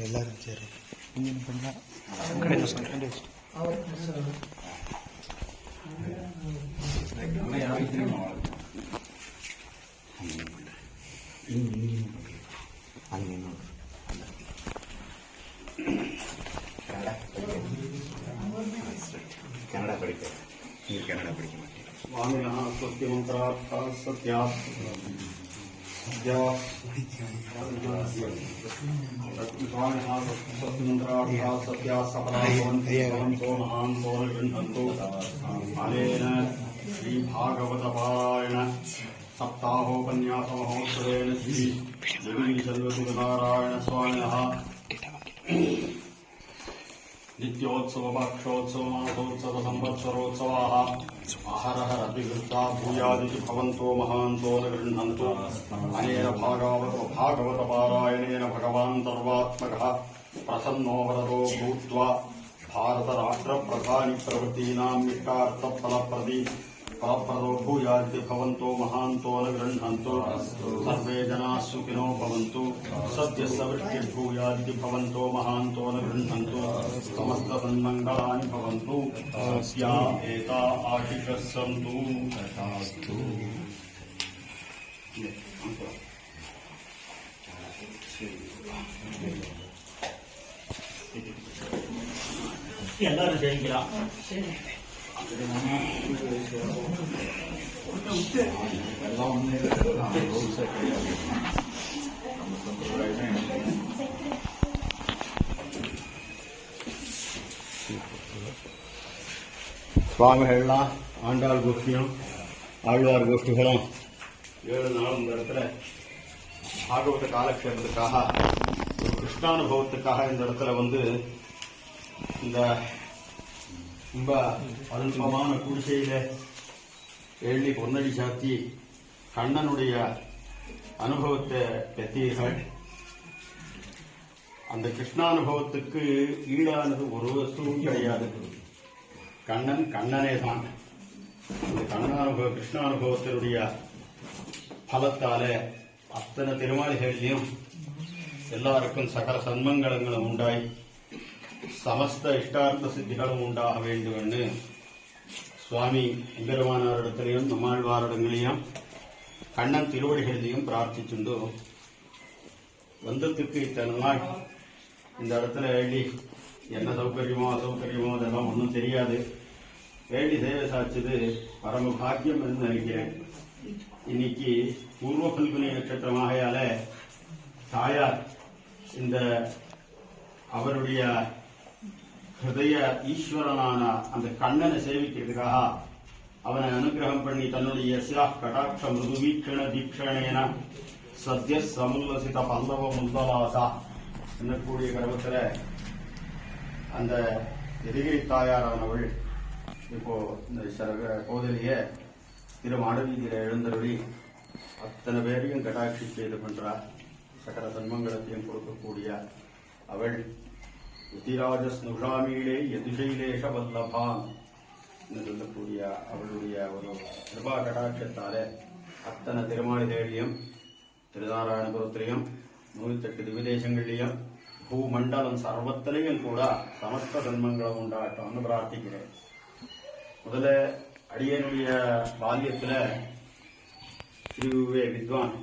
எல்லாரும் சரி கன்னடா படிக்க நீங்கள் கன்னடா படிக்க மாட்டீங்க. स्वामिनः स्वस्तिमन्त्रार्थः सत्यात् स्वामिनः स्वस्तिमन्त्रार्थः सत्यात् सफलाः भवन्तो महान्तो न गृह्णन्तु। अनेन श्रीभागवतपारायण सप्ताहोपन्यासमहोत्सवेन श्री जगदीशनारायण स्वामिनः नित्योत्सव पक्षोत्सव मासोत्सव संवत्सरोत्सवाः अहरह अभिवृद्धा भूयादिति भवन्तो महान्तो न गृह्णन्तु। अनेन भागवतपारायणेन भगवान् सर्वात्मकः प्रसन्नो वरदो भूत्वा भारतराष्ट्रप्रधानि प्रवृत्तीनाम् इष्टार्थफलप्रदो भूयादिति भवन्तो महान्तो न गृह्णन्तु। सर्वे जनाः सुखिनो भवन्तु। सद्यस्सवृष्टिर्भूयादिति भवन्तो महान्तो न गृह्णन्तु। समस्तसन्मङ्गलानि भवन्तु। अस्या एता आशिषः सन्तु। எல்லாரும் ஜெயிக்கலாம். சுவாமிகள்லாம் ஆண்டாள் கோஷ்டியும் ஆழ்வார் கோஷ்டிகளும் 7 நாள் இந்த இடத்துல பாகவத காலக்ஷேபத்துக்காக ஒரு கிருஷ்ணானுபவத்துக்காக இந்த இடத்துல வந்து இந்த ரொம்ப அனுபவமான குடிசையில எழுதி பொன்னடி சாத்தி கண்ணனுடைய அனுபவத்தை பெற்றீர்கள். அந்த கிருஷ்ணானுபவத்துக்கு ஈடானது ஒரு வஸ்துவும் கிடையாது. கண்ணன் கண்ணனே தான். அந்த கிருஷ்ணானுபவத்தினுடைய பலத்தால அத்தனை திருமாளிகளிலையும் எல்லாருக்கும் சகல சன்மங்களங்களும் உண்டாய் சமஸ்த இஷ்டார்த்த சித்திகளும் உண்டாக வேண்டும் என்று சுவாமி எம்பெருமானாரிடத்திலையும் நம்மாழ்வாரிடங்களையும் கண்ணன் திருவடிகளிலையும் பிரார்த்திச்சுண்டு வந்ததுக்கு இத்தனை நாள் இந்த இடத்துல எழுதி என்ன சௌகரியமோ அசௌகரியமோ அதெல்லாம் ஒன்றும் தெரியாது. வேண்டி சேவை சாய்ச்சது பரம பாக்கியம் என்று நினைக்கிறேன். இன்னைக்கு பூர்வ பல்குனி நட்சத்திரமாகையால தாயார் இந்த அவருடைய ஹிருதய ஈஸ்வரனான அந்த கண்ணனை சேவிக்கிறதுக்காக அவனை அனுகிரகம் பண்ணி தன்னுடைய கடாட்ச மிருதுவீக்ஷண தீக்ஷணேன சத்ய சமுல்லசித பல்லவ முந்தலாசா என்னக்கூடிய கர்வத்துல அந்த எதிரி தாயாரானவள் இப்போ இந்த கோதிலேயே திருமாடவீதியில எழுந்தருளி அத்தனை பேரையும் கடாட்சிக்கு இது பண்றார். சகல சன்மங்களத்தையும் கொடுக்கக்கூடிய அவள் யதிராஜஸ்னுஷாமீளே யதுஷைலேஷ வல்லபான் என்று சொல்லக்கூடிய அவளுடைய ஒரு கிருபா கடாட்சத்தால அத்தனை திருமாளிகையிலையும் திருநாராயணபுரத்திலையும் 108 திவிதேசங்களிலையும் பூமண்டலம் சர்வத்திலையும் கூட சமஸ்த சன்மங்களும் உண்டாட்டம்னு பிரார்த்திக்கிறேன். முதல்ல அடியனுடைய பால்யத்துல ஸ்ரீ வித்வான்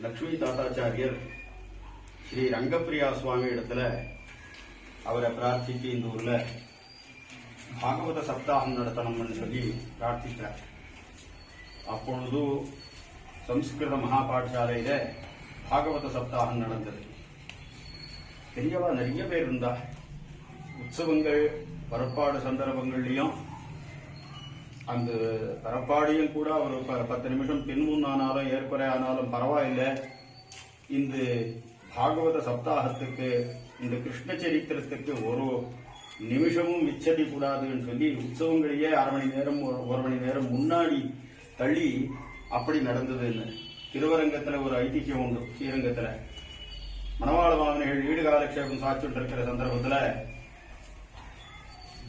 லக்ஷ்மி தாத்தாச்சாரியர் ஸ்ரீ ரங்கப்பிரியா சுவாமி இடத்துல அவரை பிரார்த்தித்து இந்த ஊர்ல பாகவத சப்தாகம் நடத்தணும்னு சொல்லி பிரார்த்தித்தார். அப்பொழுது சம்ஸ்கிருத மகாபாடசாலையில பாகவத சப்தாகம் நடந்தது. பெரியவா நிறைய பேர் இருந்தா. உற்சவங்கள் பரப்பாடு சந்தர்ப்பங்கள்லயும் அந்த பரப்பாடியும் கூட ஒரு 10 நிமிஷம் பின்முன் ஆனாலும் ஏற்புரை ஆனாலும் பரவாயில்லை. இந்த பாகவத சப்தாகத்துக்கு இந்த கிருஷ்ண சரித்திரத்துக்கு ஒரு நிமிஷமும் மிச்சடி கூடாதுன்னு சொல்லி உற்சவங்களையே 1/2 மணி நேரம் 1 மணி நேரம் முன்னாடி தள்ளி அப்படி நடந்ததுன்னு திருவரங்கத்துல ஒரு ஐதிஹ்யம் உண்டு. ஸ்ரீரங்கத்துல மணவாள மாமனிகள் ஈடு காலக்ஷேபம் சாச்சுட்டு இருக்கிற சந்தர்ப்பத்துல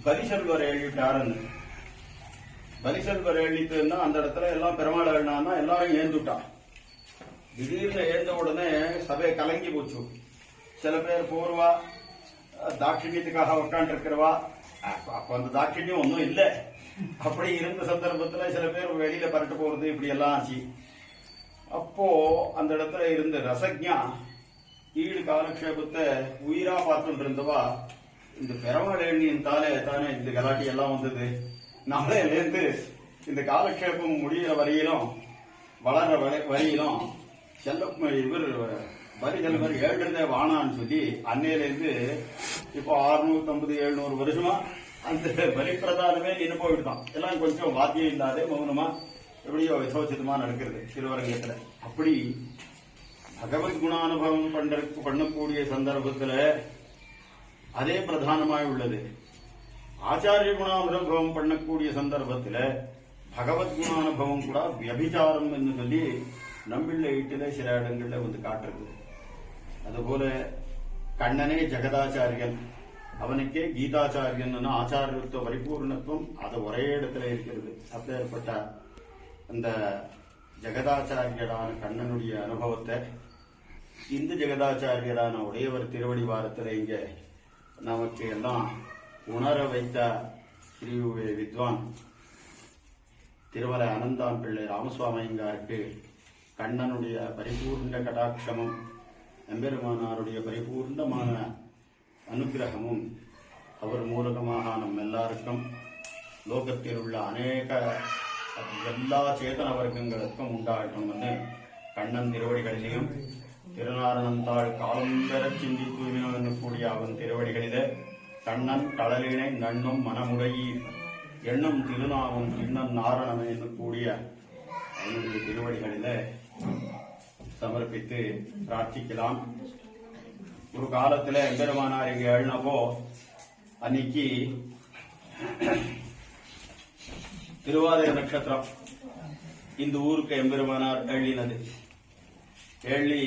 பரிசல்வரை எழுதிட்டாருன்னு பலிசெல்வர் எழுதிட்டுன்னா அந்த இடத்துல எல்லாம் பெருமாள் எழுனான்னா எல்லாரும் ஏந்துட்டான். திடீர்னு ஏந்த உடனே சபை கலங்கி போச்சு. சில பேர் போர்வா தாட்சிணியத்துக்காக உட்காந்து இருக்கிறவா, அப்ப அந்த தாட்சிணியம் ஒன்றும் இல்லை. அப்படி இருந்த சந்தர்ப்பத்துல சில பேர் வெளியில பரட்டு போறது இப்படி எல்லாம் ஆச்சு. அப்போ அந்த இடத்துல இருந்த ரசஜா ஈடு காலக்ஷேபத்தை உயிரா பார்த்துட்டு இருந்தவா, இந்த பெருமாள் எண்ணியின் தானே இந்த கலாட்டி எல்லாம் வந்தது, நாளையிலேருந்து இந்த காலக்ஷேபம் முடிகிற வரையிலும் வளர்ற வரையிலும் இவர் பலிசெல்வர் ஏழுறதே வானான்னு சொல்லி அன்னையிலேருந்து இப்போ 650-700 வருஷமா அந்த பலிப்பிரதானமே நின்று போயிடுதான். எல்லாம் கொஞ்சம் வாத்தியம் இல்லாத மௌனமா எப்படியோ யசோசிதமா நடக்கிறது திருவரங்கத்துல. அப்படி பகவத் குணானுபவம் பண்ணக்கூடிய சந்தர்ப்பத்துல அதே பிரதானமாய் உள்ளது. ஆச்சாரிய குணானுபவம் பண்ணக்கூடிய சந்தர்ப்பத்துல பகவத் குணானுபவம் கூட வியபிச்சாரம் என்று சொல்லி நம்பிள்ள வீட்டில சில இடங்கள்ல வந்து காட்டுறது. அதுபோல கண்ணனே ஜெகதாச்சாரியன், அவனுக்கே கீதாச்சாரியன் ஆச்சாரியத்துவ பரிபூர்ணத்துவம் அது ஒரே இடத்துல இருக்கிறது. அப்பேற்பட்ட அந்த ஜெகதாச்சாரியரான கண்ணனுடைய அனுபவத்தை இந்த ஜெகதாச்சாரியரான உடையவர் திருவடி வாரத்தில் இங்க நமக்கு எல்லாம் உணர வைத்த ஸ்ரீ வித்வான் திருமலை அனந்தாம் பிள்ளை ராமசுவாமிங்காருக்கு கண்ணனுடைய பரிபூர்ண கடாட்சமும் எம்பெருமானாருடைய பரிபூர்ணமான அனுகிரகமும் அவர் மூலகமாக நம் எல்லாருக்கும் லோகத்தில் உள்ள அநேக எல்லா சேதன வர்க்கங்களுக்கும் உண்டாகட்டும் என்று கண்ணன் திருவடிகளிலையும் திருநாரணந்தாள் காலம் பெற சிந்தித்து கூடிய அவன் திருவடிகளிலே கண்ணன் கடலினை நண்ணும் மனமுடையீர் எண்ணம் திருநாவும் இன்னம் நாரணம் என்று கூடிய அவனுடைய திருவடிகளிலே சமர்ப்பித்து பிரார்த்திக்கலாம். ஒரு காலத்துல எம்பெருமானார் இங்க எழுனப்போ அன்னைக்கு திருவாதிரை நட்சத்திரம் இந்த ஊருக்கு எம்பெருமானார் எழுதினது. எழுதி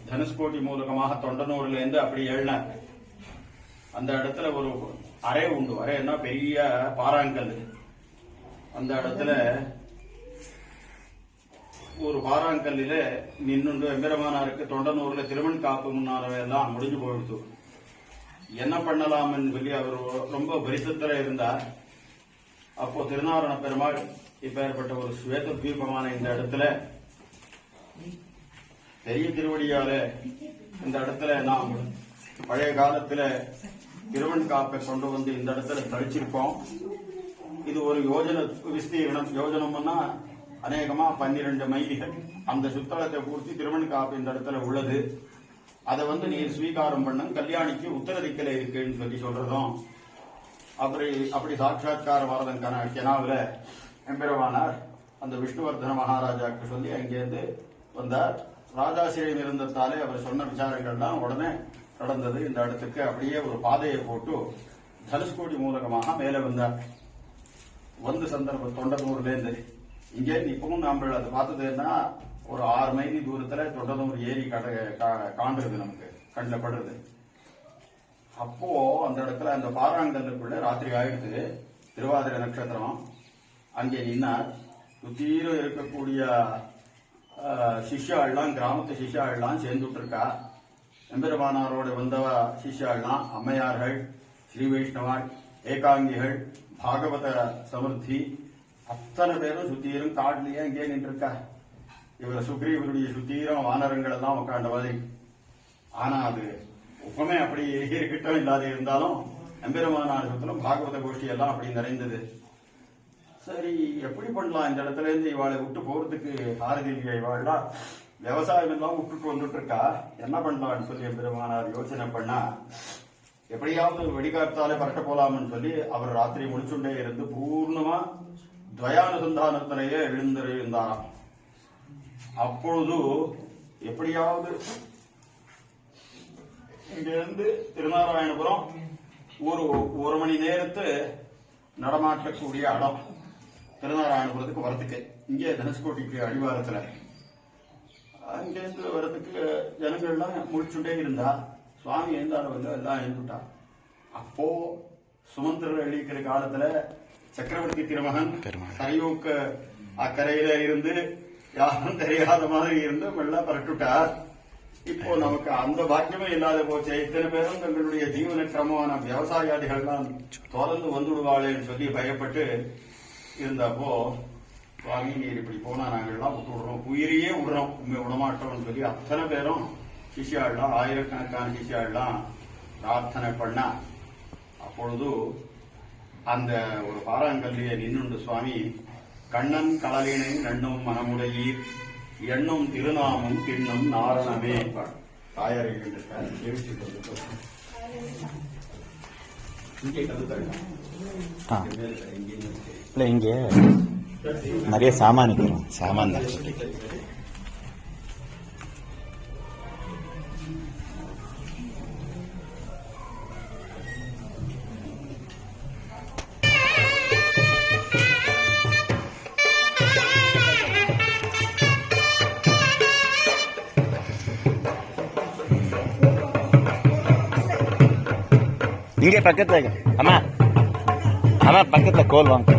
தனுஷ்கோட்டி மூலகமாக தொண்டனூர்ல இருந்து அப்படி எழுனார். அந்த இடத்துல ஒரு அறை உண்டு. அறைன்னா பெரிய பாறாங்கல். அந்த இடத்துல ஒரு பாறாங்கல்லில நின்னுண்டு எம்பெருமானாருக்கு தொண்டனூர்ல திருமண் காப்பு முன்னாலெல்லாம் முடிஞ்சு போயிடுச்சு. என்ன பண்ணலாம்னு சொல்லி அவர் ரொம்ப பரிசுத்தர இருந்தார். அப்போ திருநாரண பெருமாள் இப்ப ஏற்பட்ட ஒரு ஸ்வேத தீபமான இந்த இடத்துல பெரிய திருவடியால இந்த இடத்துல நாம் பழைய காலத்துல திருவண் காப்பை கொண்டு வந்து இந்த இடத்துல தரிச்சிருக்கோம். இது ஒரு யோஜன விஸ்தீர்ணம். யோஜனம்னா அநேகமா 12 மைலிகள். அந்த சுத்தலத்தை பூர்த்தி திருவண் காப்பு இந்த இடத்துல உள்ளது. அதை வந்து நீர் ஸ்வீகாரம் பண்ணும், கல்யாணிக்கு உத்தர திக்கில இருக்குன்னு சொல்லி சொல்றதும். அப்படி சாட்சாத்கார வரதன் கெனாவில எம்பெருமானார் அந்த விஷ்ணுவர்தன மகாராஜாக்கு சொல்லி அங்கேருந்து வந்தார். ராஜாசிரியம் இருந்ததாலே அவர் சொன்ன விசாரங்கள்லாம் உடனே நடந்தது. இந்த இடத்துக்கு அப்படியே ஒரு பாதையை போட்டு தனுஷ்கோடி மூலகமாக மேலே வந்தார். வந்து சந்தர்ப்பம் தொண்டனூர்ல இருந்து இங்கே இப்பவும் நாம அதை பார்த்ததுன்னா ஒரு 6 மைல் தூரத்துல தொண்டனூர் ஏரி காண்றது நமக்கு கண்ணில் படுறது. அப்போ அந்த இடத்துல அந்த பாறாங்கல்லுக்குள்ள ராத்திரி ஆயிடுத்து. திருவாதிரை நட்சத்திரம். அங்கே நின்னார். சுத்தீரம் இருக்கக்கூடிய சிஷ்யாள்லாம் கிராமத்து சிஷ்யாள்லாம் சேர்ந்துட்டு இருக்கா. எம்பெருமானாரோட வந்தவ சிஷ்யாள்லாம் அம்மையார்கள், ஸ்ரீ வைஷ்ணவாள், ஏகாங்கிகள், பாகவத சமிருத்தி அத்தனை பேரும் சுத்தீரம் காட்லயே இங்கே நின்று இருக்கா. இவர் சுக்ரீவருடைய சுத்தீரம் வானரங்கள் எல்லாம் உட்காண்ட மாதிரி. ஆனா அது உப்பமே அப்படி இருக்கட்டும் இல்லாத இருந்தாலும் எம்பெருமானார் சுத்தலும் பாகவத கோஷ்டி எல்லாம் அப்படி நிறைந்தது. சரி, எப்படி பண்ணலாம் இந்த இடத்துல இருந்து இவாளை விட்டு போறதுக்கு ஆறுதி இவாள்லாம் விவசாயம் எல்லாம் விட்டுட்டு வந்துட்டு இருக்கா, என்ன பண்ணலாம்னு சொல்லி எம்பெருமானார் யோசனை பண்ணா எப்படியாவது வெடிகாத்தாலே பரட்ட போலாம்னு சொல்லி அவர் ராத்திரி முடிச்சுட்டே இருந்து பூர்ணமா துவயானுசந்தானத்திலேயே எழுந்திருந்தாராம். அப்பொழுது எப்படியாவது இங்கிருந்து திருநாராயணபுரம் ஒரு மணி நேரத்து நடமாட்டக்கூடிய இடம் திருநாராயணபுரத்துக்கு வரத்துக்கு. இங்கே தனுஷ்கோட்டிக்கு அடிவாரத்துல அங்கிருந்து வரத்துக்கு ஜனங்கள்லாம் முடிச்சுட்டே இருந்தா. சுவாமி எழுந்தாரு வந்து எல்லாம் எழுந்துட்டா. அப்போ சுமந்திரர் அழிக்கிற காலத்துல சக்கரவர்த்தி திருமகன் பெருமாள். சரையூக்கு அக்கறையில இருந்து யாரும் தெரியாத மாதிரி இருந்து மெல்ல பரட்டுட்டார். இப்போ நமக்கு அந்த பாக்கியமே இல்லாத போச்சு. இத்தனை பேரும் தங்களுடைய ஜீவன கிரமமான விவசாயாதிகள்லாம் தொடர்ந்து வந்துடுவாளேன்னு சொல்லி பயப்பட்டு இருந்தப்போ, சுவாமி நீர் இப்படி போனா நாங்கள்லாம் விட்டு விடுறோம், உயிரையே விடுறோம், உண்மை விடமாட்டோம்னு சொல்லி அத்தனை பேரும் சிஷ்யாள்லாம், ஆயிரக்கணக்கான சிஷ்யாள்லாம் பிரார்த்தனை பண்ணா. அப்பொழுது அந்த ஒரு பாறாங்கல்லிய நின்னுண்டு சுவாமி, கண்ணன் கடலினை நண்ணும் மனமுடையீர் எண்ணும் திருநாமம் திண்ணும் நாரணமே தாயார் இல்லை இங்கே நிறைய சாமான் இருக்கிறோம். சாமான் தான் சொல்லி இங்கே பக்கத்துல அம்மா அம்மா பக்கத்துல கோல் வாங்க.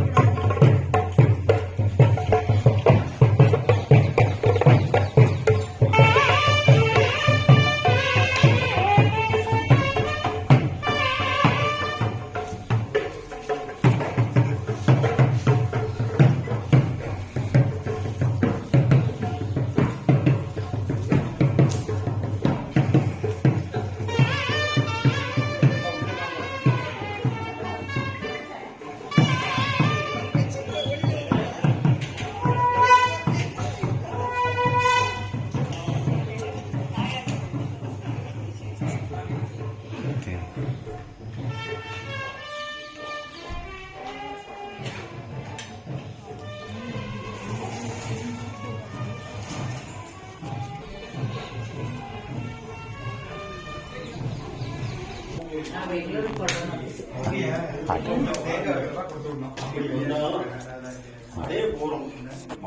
அதே போறோம்.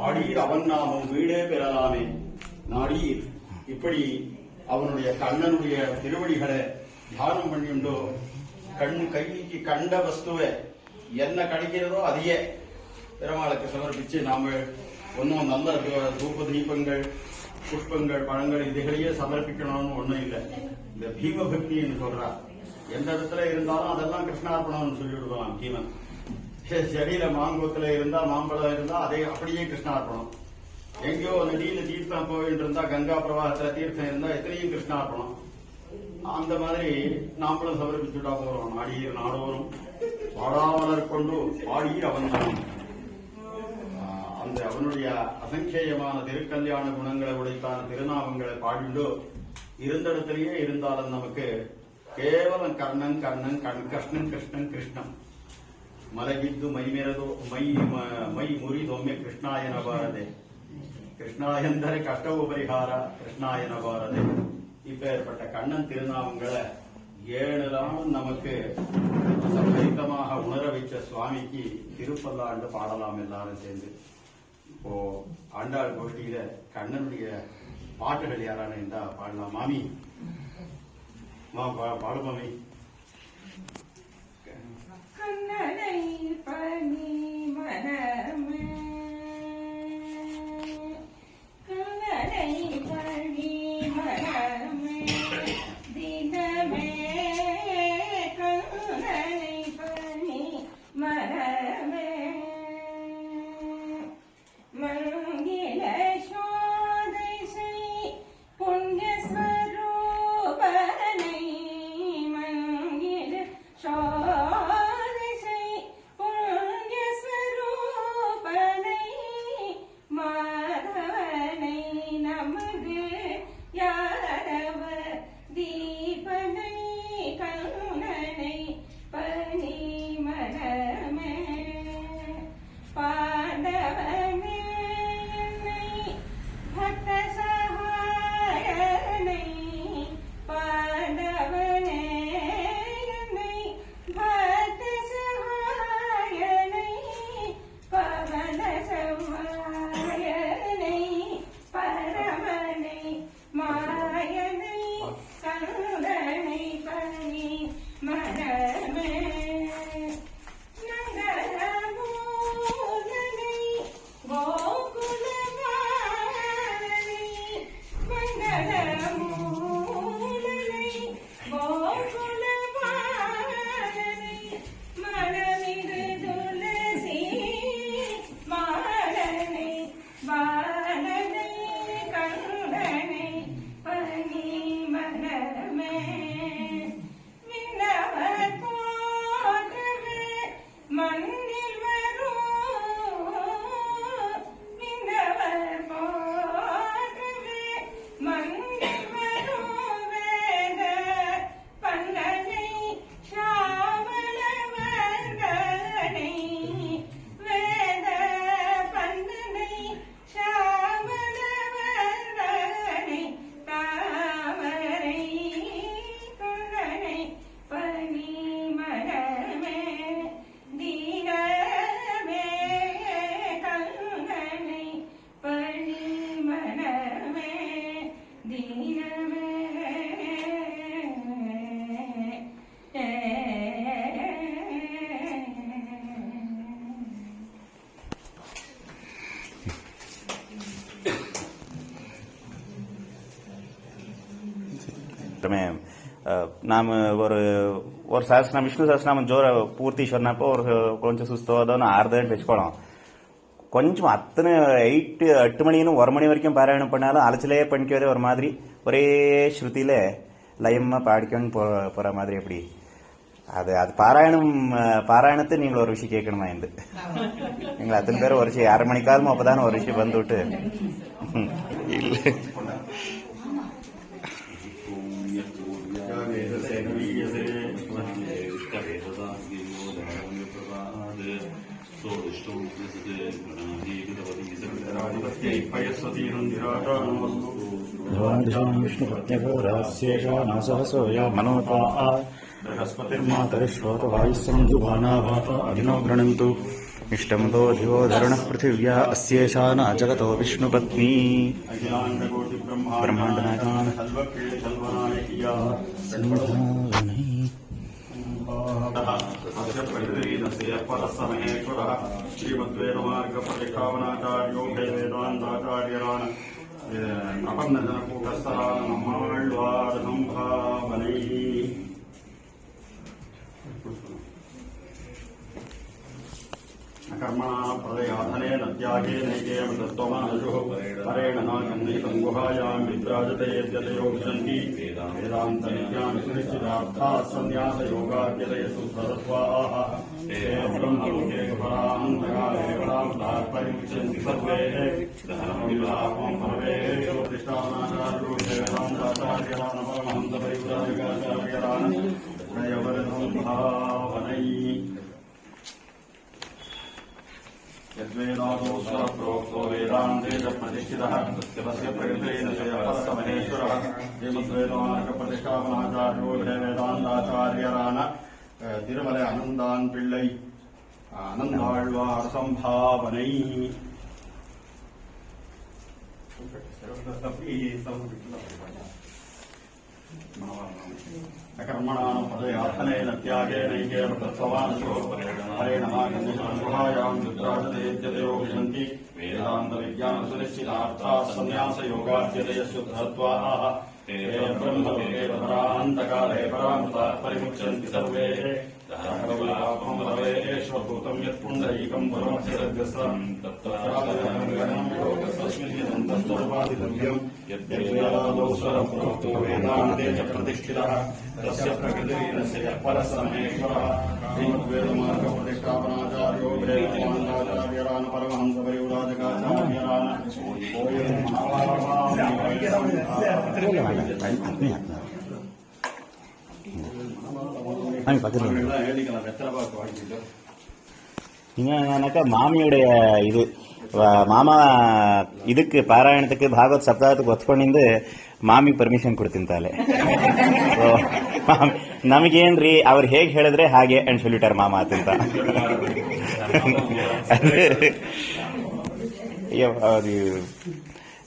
ஆடீர் அவன் நாமும் வீடே பெறலாமே நாடீர். இப்படி அவனுடைய கண்ணனுடைய திருவடிகளை தியானம் பண்ணியுண்டோ, கண் கைக்கு கண்ட வஸ்துவை என்ன கிடைக்கிறதோ அதையே பெருமாளுக்கு சமர்ப்பிச்சு நாம ஒன்றும் நல்ல தூப தீபங்கள், புஷ்பங்கள், பழங்கள் இதுகளையே சமர்ப்பிக்கணும்னு ஒண்ணும் இல்லை. இந்த பீம பக்தின்னு சொல்றா, எந்த இடத்துல இருந்தாலும் அதெல்லாம் கிருஷ்ணார்ப்பணம்னு சொல்லிவிடுவான் பீமன். செடியில மாங்கோத்துல இருந்தா, மாம்பழம் இருந்தா அதே அப்படியே கிருஷ்ணார்ப்பணம். எங்கேயோ நதியில தீர்த்தம் போயிட்டு இருந்தா, கங்கா பிரவாகத்துல தீர்த்தம் இருந்தா எத்தனையும் கிருஷ்ணார்ப்பணம். அந்த மாதிரி நாமளும் சமர்ப்பிச்சுட்டா போறோம். நாடீர் நாடோறும் வாடாமலர் கொண்டு பாடீர் அவன் தான். அந்த அவனுடைய அசங்கேயமான திருக்கல்யாண குணங்களை உடைத்தான திருநாமங்களை பாடிண்டோ இருந்த இடத்திலேயே இருந்தாலும் நமக்கு கேவலம் கர்ணன் கர்ணன் கிருஷ்ணன் கிருஷ்ணன் கிருஷ்ணன் மலகிದ್ದು ಮೈಮೆರೆದು ಮೈ ಮುರಿದೊಮ್ಮೆ ಕೃಷ್ಣಾಯನ ಬಾರದೆ, கிருஷ்ணாயந்தரை கஷ்டவு பரிகார கிருஷ்ணாயன பாரதே. இப்பேற்பட்ட கண்ணன் திருநாமங்களை 7 நாள் நமக்கு சம்பரித்தமாக உணர வைத்த சுவாமிக்கு திருப்பல்லாண்டு பாடலாம் எல்லாரும் சேர்ந்து. இப்போ ஆண்டாள் கோஷ்டியில கண்ணனுடைய பாட்டுகள் யாரான இருந்தா பாடலாம். மாமி பாடு மாமி. கண்ணனை பணி மனமே, கண்ணனை பணி மனமே, தினமே கண்ணனை பணி மனமே, மங்கில சோதை செய் புண்ணிய ஸ்வரூபனை, மங்கில சோதை செய் புண்ணிய ஸ்வரூபனை, நாம் ஒரு సహస్రనామం విష్ణు సహస్రనామం జోర పూర్తి சொன்னப்போ ஒரு கொஞ்சம் சுஸ்தோதோன்னு 6 கண்டு வச்சுக்கோலாம். கொஞ்சம் அத்தனை 8 மணின்னு 1 மணி வரைக்கும் பாராயணம் பண்ணாலும் அலைச்சலே பண்ணிக்கவே ஒரு மாதிரி ஒரே ஸ்ருதியில லயமா பாடிக்கணும் போற மாதிரி எப்படி அது பாராயணத்தை நீங்கள் ஒரு விஷயம் கேட்கணுமா என்று நீங்கள் அத்தனை பேர் ஒரு விஷயம் 6 மணிக்காலமும் அப்பதானே ஒரு விஷயம் வந்துவிட்டு இல்லை अभिनो गृणन्तु इष्टं तो धियो धरणः पृथिव्या अस्येषाना जगतो विष्णुपत्नी ब्रह्माण्डनायकान् श्रीमद्वेदमार्गप्रतिष्ठापनाचार्यो वेदान्ताचार्यरान् प्रपन्नजनकूटस्थरानमाळ्वारसम्भावनैः कर्मणा प्रदयाधनेन त्यागेनैकेव तत्त्वमानुषुः परेण नागन्धैतं गुहायां विद्राजते यद्यतयो विशन्ति वेदान्तविज्ञानसुनिश्चितार्थाः सन्न्यासयोगाद्यतयसु सरस्वाः ते ब्रह्मलोके परान्तकाले परामृताः परिमुच्यन्ति सर्वे धर्मविलापं परमेषु प्रतिष्ठानाचार्यो वेदान्ताचार्यरान् परमहंसपरिव्राजकाचार्यरान् उदयवरसम्भावनैः यद्वेदादोषः प्रोक्तो वेदान्ते च प्रतिष्ठितः तस्य प्रकृतेन महेश्वरः श्रीमद्वेदान्तप्रतिष्ठापनाचार्यो वेदान्ताचार्यरान तिरुमலை அனந்தான் பிள்ளை அனந்தாழ்வார் சம்பாவனை कर्मणां पदयाथनेन त्यागेनैकेव तत्त्वमानुषो हरेण गुहायां विद्राजते यद्यतयो विशन्ति वेदान्तविज्ञानसुनिश्चितार्थाः सन्न्यासयोगाद्यतयशुद्धत्वाः ते ब्रह्मलोके परान्तकाले परामृताः परिमुच्यन्ति सर्वे धर्मविलापं भवेश्वभूतं यत्पुण्डरीकं परमस्य सर्गस्वं तत्त्वस्मिन् यद्वेदादोषः प्रोक्तो वेदान्ते च प्रतिष्ठितः तस्य प्रकृतिरस्य परसमहेश्वरः श्रीमद्वेदमार्गप्रतिष्ठापनाचार्यो वेदान्ताचार्यरान् परमहंसपरिव्राजकाचार्यरान् நீங்கனாக்கா மாமியுடைய இது மாமா இதுக்கு பாராயணத்துக்கு பாகவத் சப்தாகத்துக்கு ಒತ್ತು பண்ணிಂದು ಮಾಮಿ ಪರ್ಮಿಷನ್ ಕೊಡ್ತಿಂತಾಳೆ ನಮಗೇನ್ರಿ ಅವ್ರು ಹೇಗೆ ಹೇಳಿದ್ರೆ ಹಾಗೆ ಅಂತ சொல்லிட்டார் மாமா ಅಂತ அது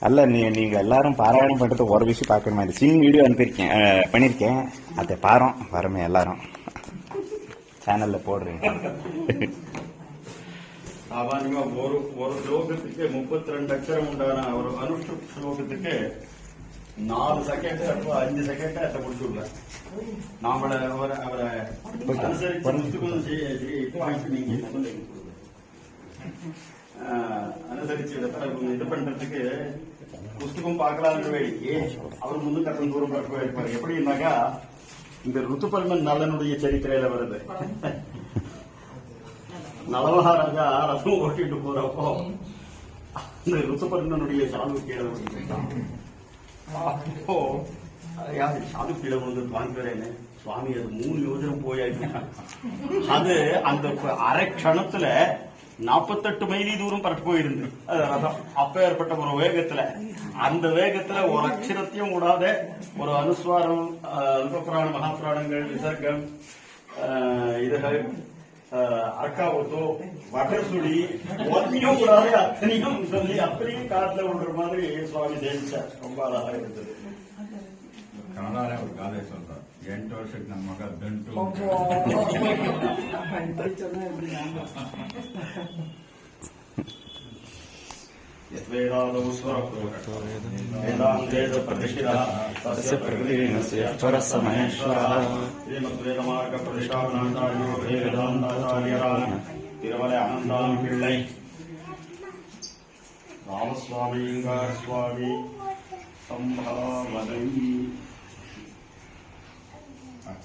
அல்ல நீங்க எல்லாரும் பாராயணம் பண்றது ஒரு விஷயம் பார்க்கணுமா இந்த சின்ன வீடியோ பண்ணிருக்கேன் அதை பாருமே எல்லாரும் சேனல்ல போடுறீங்க சாமானியமா ஒரு ஸ்லோகத்துக்கு 32 அக்ஷரம் உண்டான ஒரு அனுஷ்டு ஸ்லோகத்துக்கு 4 செகண்ட் ಅಥವಾ 5 செகண்ட் அதை முடிச்சுடுறேன். நாமள அவரை அனுசரிச்சு இது பண்றதுக்கு புஸ்தகம் பார்க்கலாம்னு வேடிக்கை அவர் முன்னுக்கு அத்தனை தூரம் இருப்பாரு. எப்படின்னாக்கா இந்த ருத்துபர்மன் நலனுடைய சரித்திரையில வருது. நலமகாராஜா ரதம் ஓட்டிட்டு போறப்போ இந்த ருத்துபர்மனுடைய சாது கீழே விழுந்துட்டான். அப்போ யாரு சாது கீழே விழுந்து வாங்குறேன்னு சுவாமி அது 3 யோஜனம் போயாச்சு. அது அந்த அரை க்ஷணத்துல 48 மைலி தூரம் பரட்டு போயிருந்து ரதம். அப்ப ஏற்பட்ட ஒரு வேகத்துல அந்த வேகத்துல ஒரு அக்ஷரத்தையும் கூடாத ஒரு அனுஸ்வாரம் அல்பபிராண மகாபிராணங்கள் விசர்க்கம் இதுகள் அர்க்காவத்தோ வடசுடி ஒன்றையும் கூடாது அத்தனையும் சொல்லி அத்தனையும் காட்டுல விடுற மாதிரி சுவாமி தேவிச்சார். ரொம்ப அழகா இருந்தது. ಕನ್ನಡ ಅವ್ರ ಗಾದೆ சொல்றார் 8 ವರ್ಷಕ್ಕೆ ನನ್ನ ಮಗ ಗಂಟು यद्वेदादौ स्वरप्रोक्तो वेदान्तेषु प्रतिष्ठितः तस्य प्रकृतिर्नस्य परः महेश्वरः श्रीमद्वेदमार्गप्रतिष्ठापनाचार्यो वेदान्ताचार्यराः तिरुमलै आनन्दान् पिळ्ळै रामस्वामी संभावनै हाँ